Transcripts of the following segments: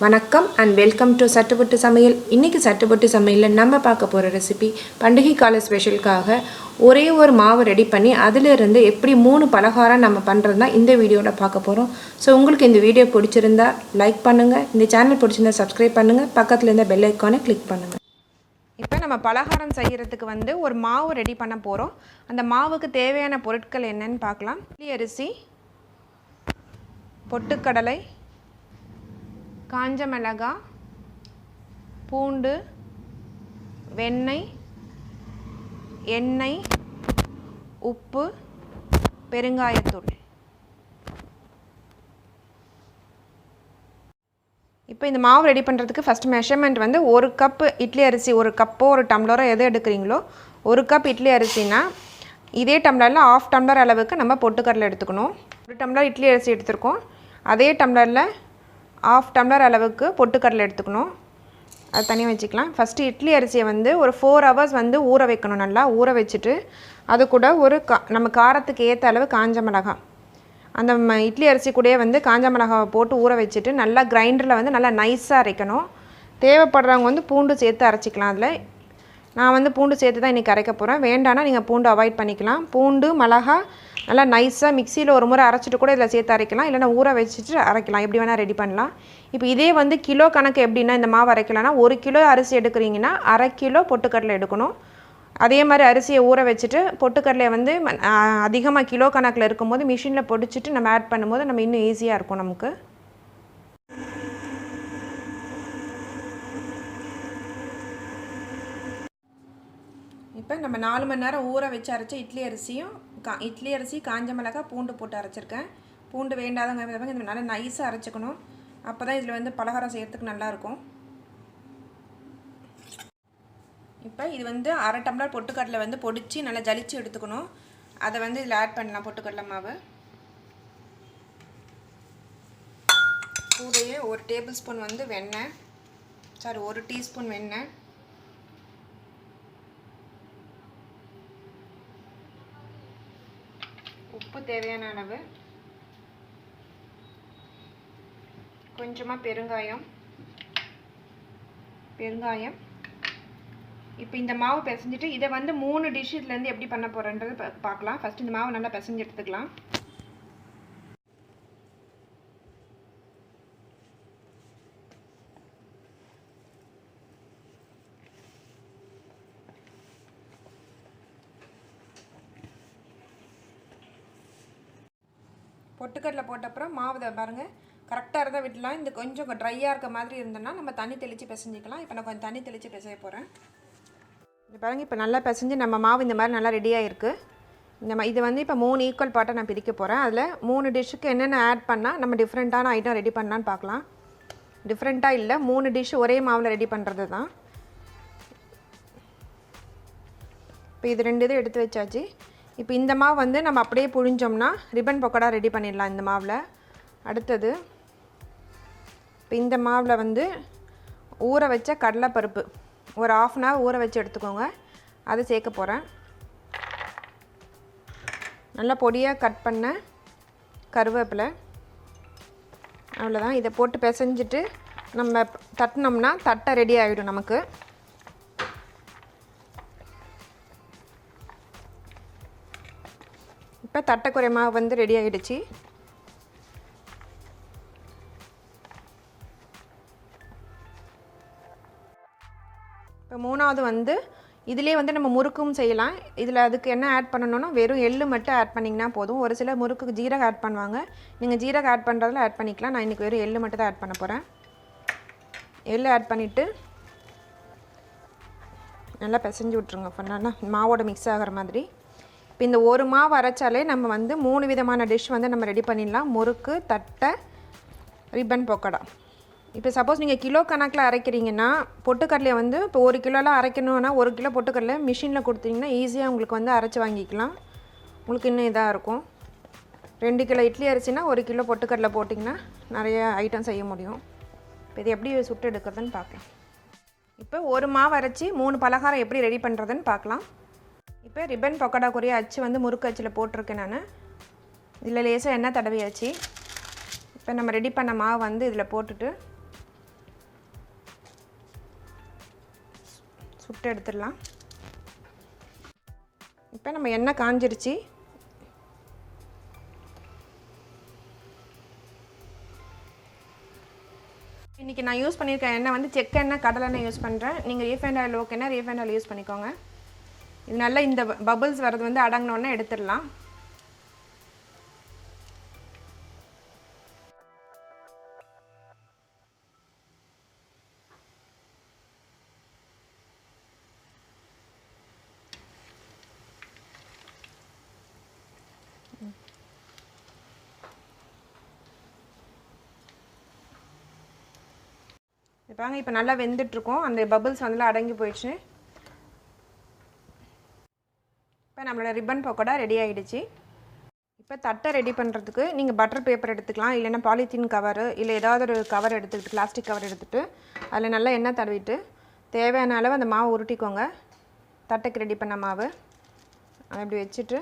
வணக்கம் and welcome to சட்டுப்பட்டு சமையல். இன்றைக்கி சட்டுப்பட்டு சமையலில் நம்ம பார்க்க போகிற ரெசிபி பண்டிகை கால ஸ்பெஷலுக்காக ஒரே ஒரு மாவு ரெடி பண்ணி அதிலிருந்து எப்படி 3 பலகாரம் நம்ம பண்ணுறது தான் இந்த வீடியோவில் பார்க்க போகிறோம். ஸோ உங்களுக்கு இந்த வீடியோ பிடிச்சிருந்தா லைக் பண்ணுங்கள், இந்த சேனல் பிடிச்சிருந்தா சப்ஸ்கிரைப் பண்ணுங்கள், பக்கத்தில் இருந்த பெல் ஐக்கானை கிளிக் பண்ணுங்கள். இப்போ நம்ம பலகாரம் செய்கிறதுக்கு ஒரு மாவு ரெடி பண்ண போகிறோம். அந்த மாவுக்கு தேவையான பொருட்கள் என்னன்னு பார்க்கலாம். இட்லி அரிசி, பொட்டுக்கடலை, காஞ்ச மிளகாய், பூண்டு, வெண்ணெய், எண்ணெய், உப்பு, பெருங்காயத்தூள். இப்போ இந்த மாவு ரெடி பண்ணுறதுக்கு ஃபஸ்ட் மெஷர்மெண்ட் ஒரு கப் இட்லி அரிசி, ஒரு கப்போ ஒரு டம்ளரோ எது எடுக்கிறீங்களோ, ஒரு கப் இட்லி அரிசினா இதே டம்ளரில் 1/2 டம்ளர் அளவுக்கு நம்ம பொட்டுக்கடலை எடுத்துக்கணும். ஒரு டம்ளர் இட்லி அரிசி எடுத்துருக்கோம், அதே டம்ளரில் 1/2 டம்ளர் அளவுக்கு பொட்டுக்கடலை எடுத்துக்கணும். அது தனியாக வச்சுக்கலாம். ஃபஸ்ட்டு இட்லி அரிசியை ஒரு 4 ஹவர்ஸ் ஊற வைக்கணும். நல்லா ஊற வச்சுட்டு அது கூட நம்ம காரத்துக்கு ஏற்ற அளவு காஞ்ச மிளகாய், அந்த இட்லி அரிசி கூடயே காஞ்ச மிளகாவை போட்டு ஊற வச்சுட்டு நல்லா கிரைண்டரில் நல்லா நைஸாக அரைக்கணும். தேவைப்படுறவங்க பூண்டு சேர்த்து அரைச்சிக்கலாம். அதில் நான் பூண்டு சேர்த்து தான் இன்றைக்கி அரைக்க போகிறேன். வேண்டானா நீங்கள் பூண்டு அவாய்ட் பண்ணிக்கலாம். பூண்டு மிளகா நல்லா நைஸாக மிக்சியில் ஒரு முறை அரைச்சிட்டு கூட இதில் சேர்த்து அரைக்கலாம், இல்லைனா ஊற வச்சுட்டு அரைக்கலாம், எப்படி வேணால் ரெடி பண்ணலாம். இப்போ இதே கிலோ கணக்கு எப்படின்னா இந்த மாவு அரைக்கலாம்னா 1 கிலோ அரிசி எடுக்கிறீங்கன்னா 1/2 கிலோ பொட்டுக்கடலை எடுக்கணும். அதே மாதிரி அரிசியை ஊற வச்சுட்டு பொட்டுக்கடலையை அதிகமாக கிலோ கணக்கில் இருக்கும்போது மிஷினில் பொடிச்சிட்டு நம்ம ஆட் பண்ணும்போது நம்ம இன்னும் ஈஸியாக இருக்கும் நமக்கு. இப்போ நம்ம 4 மணி நேரம் ஊற வச்சு அரைச்ச இட்லி அரிசி, காஞ்ச மிளகாய், பூண்டு போட்டு அரைச்சிருக்கேன். பூண்டு வேண்டாதவங்க இந்த நல்லா நைஸாக அரைச்சிக்கணும். அப்போ தான் இதில் பலகாரம் செய்கிறதுக்கு நல்லாயிருக்கும். இப்போ இது 1/2 டம்ளர் பொட்டுக்கடலை பொடிச்சு நல்லா ஜலிச்சு எடுத்துக்கணும். அதை இதில் ஆட் பண்ணலாம். பொட்டுக்கடலை மாவு கூடயே 1 டேபிள் ஸ்பூன் வெண்ணெய், 1 டீஸ்பூன் வெண்ணெய், உப்பு தேவையான அளவு, கொஞ்சமாக பெருங்காயம். இப்போ இந்த மாவு பிசைஞ்சிட்டு இதை 3 டிஷ் இதுலேருந்து எப்படி பண்ண போகிறேன்றது பார்க்கலாம். ஃபஸ்ட்டு இந்த மாவு நல்லா பிசைஞ்சு எடுத்துக்கலாம். பொட்டுக்கடலை போட்ட அப்புறம் மாவு பாருங்கள் கரெக்டாக இருந்தால் விடலாம். இந்த கொஞ்சம் ட்ரையாக இருக்க மாதிரி இருந்ததுன்னா நம்ம தண்ணி தெளித்து பிசைஞ்சிக்கலாம். இப்போ நான் கொஞ்சம் தண்ணி தெளித்து பிசைய போகிறேன். இது பாருங்கள், இப்போ நல்லா பிசைஞ்சு நம்ம மாவு இந்த மாதிரி நல்லா ரெடியாக இருக்குது. இது இப்போ 3 ஈக்குவல் பார்ட்டாக நான் பிரிக்க போகிறேன். அதில் 3 டிஷ்ஷுக்கு என்னென்ன ஆட் பண்ணால் நம்ம டிஃப்ரெண்ட்டான ஐட்டம் ரெடி பண்ணலான்னு பார்க்கலாம். டிஃப்ரெண்ட்டாக இல்லை, 3 டிஷ்ஷு ஒரே மாவில் ரெடி பண்ணுறது தான். இப்போ இது 2 இது எடுத்து வச்சாச்சு. இப்போ இந்த மாவு நம்ம அப்படியே புழிஞ்சோம்னா ரிப்பன் பக்கோடா ரெடி பண்ணிடலாம் இந்த மாவில். அடுத்தது இப்போ இந்த மாவில் ஊற வச்ச கடலைப்பருப்பு ஒரு 1/2 அன் ஹவர் ஊற வச்சு எடுத்துக்கோங்க. அதை சேர்க்க போகிறேன். நல்லா பொடியாக கட் பண்ண கருவேப்பிலை, அவ்வளோதான். இதை போட்டு பிசைஞ்சிட்டு நம்ம தட்டினோம்னா தட்டை ரெடி ஆகிடும் நமக்கு. இப்போ தட்டைக்குறை மாவு ரெடி ஆகிடுச்சு. இப்போ 3வது இதிலே நம்ம முறுக்கும் செய்யலாம். இதில் அதுக்கு என்ன ஆட் பண்ணணும்னா வெறும் எள்ளு மட்டும் ஆட் பண்ணிங்கன்னா போதும். ஒரு சில முறுக்குக்கு ஜீரகம் ஆட் பண்ணுவாங்க. நீங்கள் ஜீரகம் ஆட் பண்ணுறதுல ஆட் பண்ணிக்கலாம். நான் இன்றைக்கி வெறும் எள்ளு மட்டும் தான் ஆட் பண்ண போகிறேன். எள்ளு ஆட் பண்ணிவிட்டு நல்லா பிசைஞ்சு விட்ருங்க. பண்ணால் மாவோட மிக்ஸ் ஆகிற மாதிரி. இப்போ இந்த ஒரு மாவு அரைச்சாலே நம்ம 3 விதமான டிஷ் நம்ம ரெடி பண்ணிடலாம். முறுக்கு, தட்டை, ரிப்பன் பக்கோடா. இப்போ சப்போஸ் நீங்கள் கிலோ கணக்கில் அரைக்கிறீங்கன்னா பொட்டுக்கடலையை இப்போ 1 கிலோலாம் அரைக்கணுன்னா 1 கிலோ பொட்டுக்கடலை மிஷினில் கொடுத்தீங்கன்னா ஈஸியாக உங்களுக்கு அரைச்சி வாங்கிக்கலாம். உங்களுக்கு இன்னும் இதாக இருக்கும். 2 கிலோ இட்லி அரிசினா 1 கிலோ பொட்டுக்கடலை போட்டிங்கன்னா நிறைய ஐட்டம் செய்ய முடியும். இப்போ இது எப்படி சுட்டு எடுக்கிறதுன்னு பார்க்கலாம். இப்போ ஒரு மாவு அரைச்சி 3 பலகாரம் எப்படி ரெடி பண்ணுறதுன்னு பார்க்கலாம். இப்போ ரிப்பன் பக்கோடாக்குரிய அச்சு முறுக்கு அச்சில் போட்டிருக்கேன் நான். இதில் லேசாக எண்ணெய் தடவியாச்சு. இப்போ நம்ம ரெடி பண்ண மாவு இதில் போட்டுட்டு சுட்டு எடுத்துடலாம். இப்போ நம்ம எண்ணெய் காஞ்சிருச்சு. இன்றைக்கி நான் யூஸ் பண்ணியிருக்க எண்ணெய் வந்து செக்கு எண்ணெய், கடலை எண்ணெய் யூஸ் பண்ணுறேன். நீங்கள் ரீஃபைண்ட் ஆயில் ஓகேன்னா ரீஃபைண்ட் ஆயில் யூஸ் பண்ணிக்கோங்க. இது நல்லா இந்த பபுள்ஸ் வரது வந்து அடங்கினோடனே எடுத்துடலாம். பாருங்க இப்போ நல்லா வெந்துட்டுருக்கோம். அந்த பபுள்ஸ் வந்து அடங்கி போயிடுச்சு. இப்போ நம்மளோட ரிப்பன் பக்கோடா ரெடி ஆகிடுச்சு. இப்போ தட்டை ரெடி பண்ணுறதுக்கு நீங்கள் பட்டர் பேப்பர் எடுத்துக்கலாம், இல்லைன்னா பாலித்தீன் கவரு, இல்லை ஏதாவது ஒரு கவர் எடுத்துக்கிட்டு, பிளாஸ்டிக் கவர் எடுத்துகிட்டு அதில் நல்லா எண்ணெய் தடவிட்டு தேவையான அளவு அந்த மாவு உருட்டிக்கோங்க. தட்டைக்கு ரெடி பண்ண மாவு அதை இப்படி வச்சுட்டு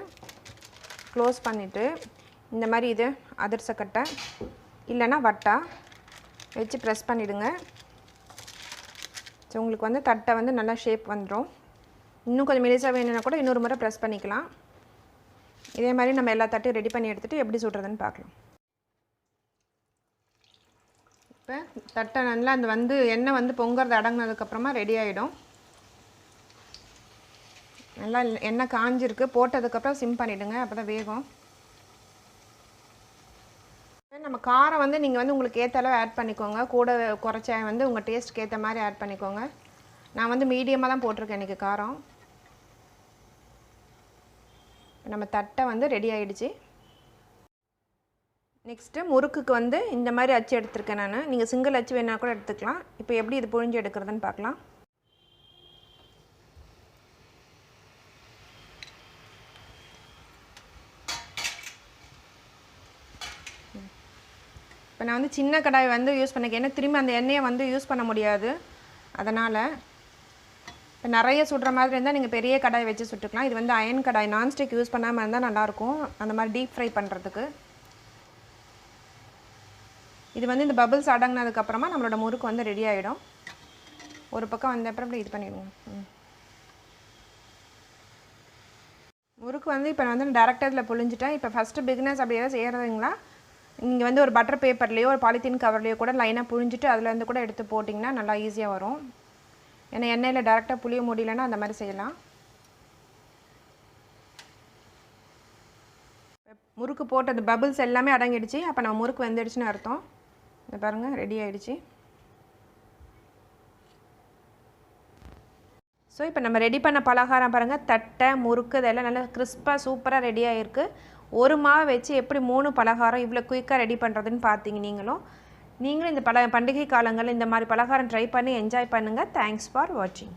க்ளோஸ் பண்ணிவிட்டு இந்த மாதிரி இது அதிரசக்கட்டை இல்லைன்னா வட்டா வச்சு ப்ரெஸ் பண்ணிவிடுங்க. ஸோ உங்களுக்கு வந்து தட்டை வந்து நல்லா ஷேப் வந்துடும். இன்னும் கொஞ்சம் மெலிசாக வேணும்னா கூட இன்னொரு முறை ப்ரெஸ் பண்ணிக்கலாம். இதே மாதிரி நம்ம எல்லா தட்டையும் ரெடி பண்ணி எடுத்துகிட்டு எப்படி சுடுறதுன்னு பார்க்கலாம். இப்போ தட்டை நல்லா அந்த வந்து எண்ணெய் வந்து பொங்குறது அடங்கினதுக்கப்புறமா ரெடி ஆகிடும். நல்லா எண்ணெய் காஞ்சிருக்கு. போட்டதுக்கப்புறம் சிம் பண்ணிவிடுங்க, அப்போ தான் வேகும். நம்ம காரம் வந்து நீங்கள் வந்து உங்களுக்கு ஏற்ற அளவு ஆட் பண்ணிக்கோங்க. கூட குறைச்ச வந்து உங்கள் டேஸ்ட்டுக்கு ஏற்ற மாதிரி ஆட் பண்ணிக்கோங்க. நான் வந்து மீடியமாக தான் போட்டிருக்கேன் இன்றைக்கி காரம். நம்ம தட்டை வந்து ரெடி ஆகிடுச்சு. நெக்ஸ்ட்டு முறுக்குக்கு வந்து இந்த மாதிரி அச்சு எடுத்துருக்கேன் நான். நீங்கள் சிங்கிள் அச்சு வேணா கூட எடுத்துக்கலாம். இப்போ எப்படி இது புழிஞ்சு எடுக்கிறதுன்னு பார்க்கலாம். இப்போ நான் வந்து சின்ன கடாய் வந்து யூஸ் பண்ணிக்கேன். ஏன்னா திரும்பி அந்த எண்ணெயை வந்து யூஸ் பண்ண முடியாது. அதனால் இப்போ நிறைய சுடுற மாதிரி இருந்தால் நீங்கள் பெரிய கடாய் வச்சு சுட்டுக்கலாம். இது வந்து அயன் கடாய், நான்ஸ்டிக் யூஸ் பண்ணாமல் இருந்தால் நல்லாயிருக்கும் அந்த மாதிரி டீப் ஃப்ரை பண்ணுறதுக்கு. இது வந்து இந்த பபுள்ஸ் அடங்கினதுக்கப்புறமா நம்மளோட முறுக்கு வந்து ரெடி ஆகிடும். ஒரு பக்கம் வந்த அப்புறம் இப்படி இது பண்ணிவிடுங்க. முறுக்கு வந்து இப்போ நான் வந்து டேரெக்டாக இதில் புழிஞ்சிட்டேன். இப்போ ஃபஸ்ட்டு பிகினர்ஸ் அப்படி ஏதாவது செய்கிறதுங்களா, நீங்கள் வந்து ஒரு பட்டர் பேப்பர்லேயோ ஒரு பாலித்தீன் கவர்லேயோ கூட லைனாக புழிஞ்சிட்டு அதுலேருந்து கூட எடுத்து போட்டிங்கன்னா நல்லா ஈஸியாக வரும். ஏன்னா எண்ணெயில் டேரெக்டாக புளிய முடியலன்னா அந்த மாதிரி செய்யலாம். முறுக்கு போட்டது பபுள்ஸ் எல்லாமே அடங்கிடுச்சு. அப்போ நம்ம முறுக்கு வெந்துடுச்சுன்னு அர்த்தம். இதை பாருங்கள், ரெடி ஆகிடுச்சு. ஸோ இப்போ நம்ம ரெடி பண்ண பலகாரம் பாருங்கள், தட்டை, முறுக்கு இதெல்லாம் நல்லா கிறிஸ்பாக சூப்பராக ரெடி ஆகிருக்கு. ஒரு மாவை வச்சு எப்படி 3 பலகாரம் இவ்வளோ குயிக்காக ரெடி பண்ணுறதுன்னு பார்த்தீங்க. நீங்களும் இந்த பண்டிகை காலங்களில் இந்த மாதிரி பலகாரம் ட்ரை பண்ணி என்ஜாய் பண்ணுங்கள். தேங்க்ஸ் ஃபார் வாட்சிங்.